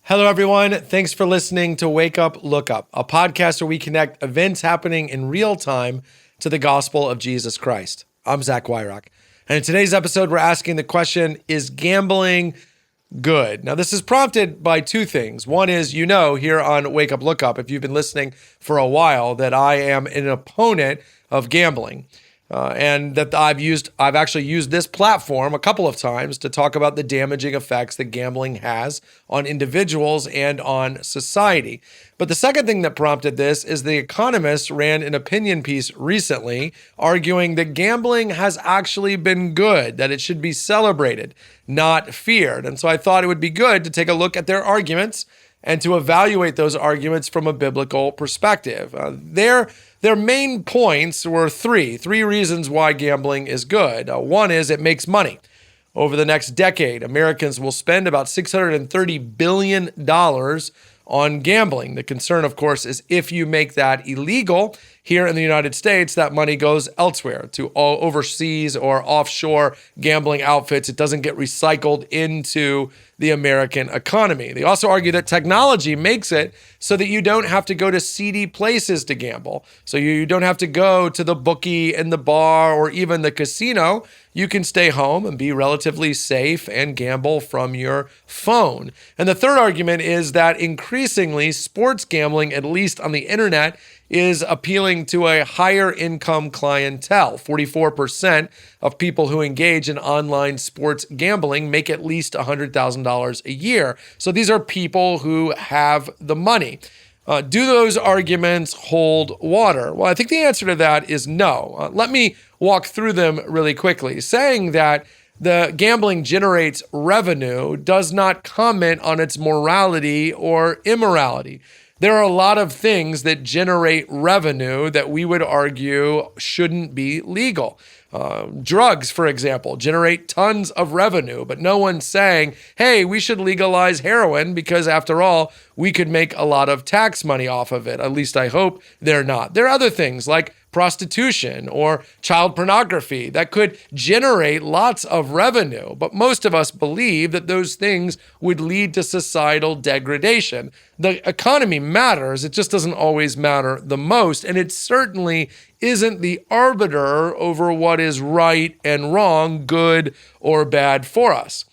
Hello, everyone. Thanks for listening to Wake Up Lookup, a podcast where we connect events happening in real time to the gospel of Jesus Christ. I'm Zach Weihrauch. And in today's episode, we're asking the question, is gambling good? Now, this is prompted by two things. One is, here on Wake Up Lookup, if you've been listening for a while, that I am an opponent of gambling. And that I've actually used this platform a couple of times to talk about the damaging effects that gambling has on individuals and on society. But the second thing that prompted this is the Economist ran an opinion piece recently arguing that gambling has actually been good, that it should be celebrated, not feared. And so I thought it would be good to take a look at their arguments and to evaluate those arguments from a biblical perspective. Their main points were three reasons why gambling is good. One is it makes money. Over the next decade, Americans will spend about $630 billion on gambling. The concern, of course, is if you make that illegal here in the United States, that money goes elsewhere to all overseas or offshore gambling outfits. It doesn't get recycled into the American economy. They also argue that technology makes it so that you don't have to go to seedy places to gamble. So you don't have to go to the bookie and the bar or even the casino. You can stay home and be relatively safe and gamble from your phone. And the third argument is that increasingly sports gambling, at least on the internet, is appealing to a higher income clientele. 44% of people who engage in online sports gambling make at least $100,000 a year. So these are people who have the money. Do those arguments hold water? Well, I think the answer to that is no. Let me walk through them really quickly. Saying that the gambling generates revenue does not comment on its morality or immorality. There are a lot of things that generate revenue that we would argue shouldn't be legal. Drugs, for example, generate tons of revenue, but no one's saying, hey, we should legalize heroin because after all, we could make a lot of tax money off of it. At least I hope they're not. There are other things like prostitution or child pornography that could generate lots of revenue, but most of us believe that those things would lead to societal degradation. The economy matters, it just doesn't always matter the most, and it certainly isn't the arbiter over what is right and wrong, good or bad for us.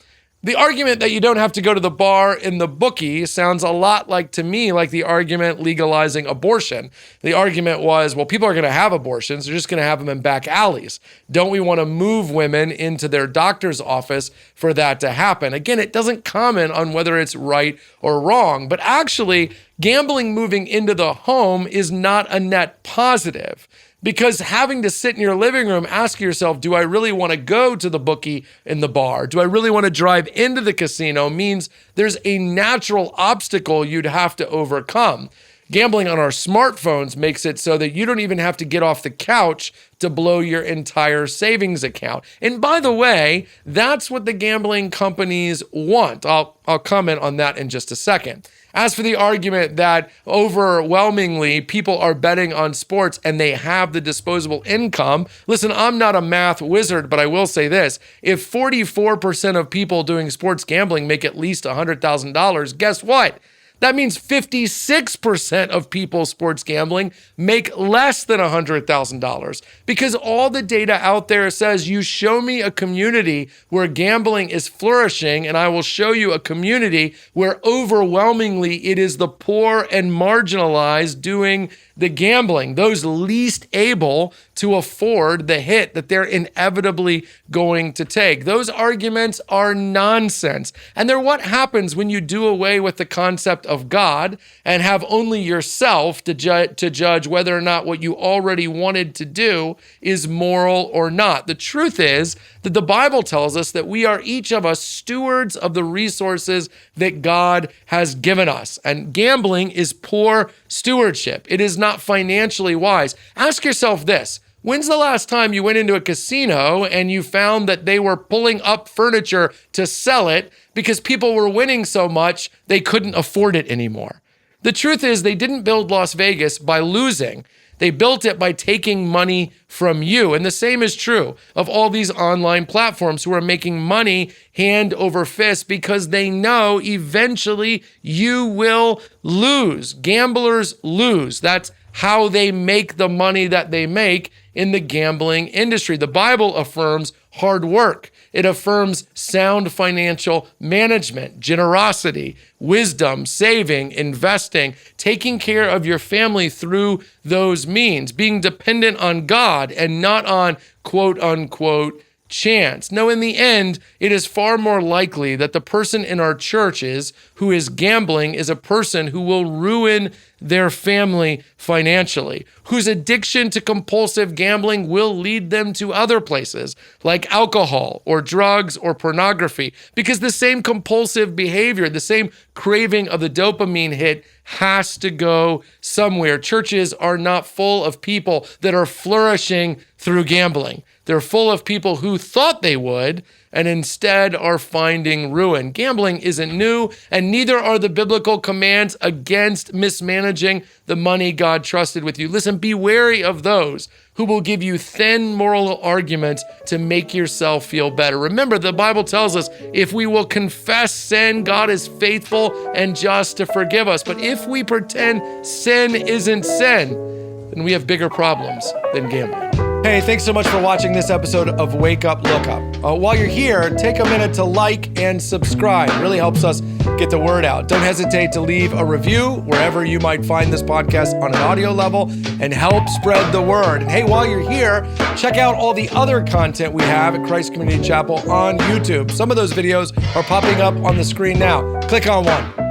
The argument that you don't have to go to the bar in the bookie sounds a lot to me like the argument legalizing abortion. The argument was, well, people are going to have abortions. They're just going to have them in back alleys. Don't we want to move women into their doctor's office for that to happen? Again, it doesn't comment on whether it's right or wrong, but actually gambling moving into the home is not a net positive. Because having to sit in your living room, ask yourself, do I really want to go to the bookie in the bar? Do I really want to drive into the casino? Means there's a natural obstacle you'd have to overcome. Gambling on our smartphones makes it so that you don't even have to get off the couch to blow your entire savings account. And by the way, that's what the gambling companies want. I'll comment on that in just a second. As for the argument that overwhelmingly people are betting on sports and they have the disposable income, listen, I'm not a math wizard, but I will say this. If 44% of people doing sports gambling make at least $100,000, guess what? That means 56% of people sports gambling make less than $100,000 because all the data out there says you show me a community where gambling is flourishing and I will show you a community where overwhelmingly it is the poor and marginalized doing the gambling, those least able to afford the hit that they're inevitably going to take. Those arguments are nonsense. And they're what happens when you do away with the concept of God and have only yourself to judge whether or not what you already wanted to do is moral or not. The truth is that the Bible tells us that we are each of us stewards of the resources that God has given us. And gambling is poor stewardship. It is not financially wise. Ask yourself this. When's the last time you went into a casino and you found that they were pulling up furniture to sell it because people were winning so much they couldn't afford it anymore? The truth is they didn't build Las Vegas by losing. They built it by taking money from you. And the same is true of all these online platforms who are making money hand over fist because they know eventually you will lose. Gamblers lose. That's how they make the money that they make in the gambling industry. The Bible affirms hard work. It affirms sound financial management, generosity, wisdom, saving, investing, taking care of your family through those means, being dependent on God and not on quote unquote chance. No, in the end, it is far more likely that the person in our churches who is gambling is a person who will ruin their family financially, whose addiction to compulsive gambling will lead them to other places like alcohol or drugs or pornography, because the same compulsive behavior, the same craving of the dopamine hit has to go somewhere. Churches are not full of people that are flourishing through gambling. They're full of people who thought they would and instead are finding ruin. Gambling isn't new, and neither are the biblical commands against mismanaging the money God trusted with you. Listen, be wary of those who will give you thin moral arguments to make yourself feel better. Remember, the Bible tells us if we will confess sin, God is faithful and just to forgive us. But if we pretend sin isn't sin, then we have bigger problems than gambling. Hey, thanks so much for watching this episode of Wake Up Lookup. While you're here, take a minute to like and subscribe. It really helps us get the word out. Don't hesitate to leave a review wherever you might find this podcast on an audio level and help spread the word. And hey, while you're here, check out all the other content we have at Christ Community Chapel on YouTube. Some of those videos are popping up on the screen now. Click on one.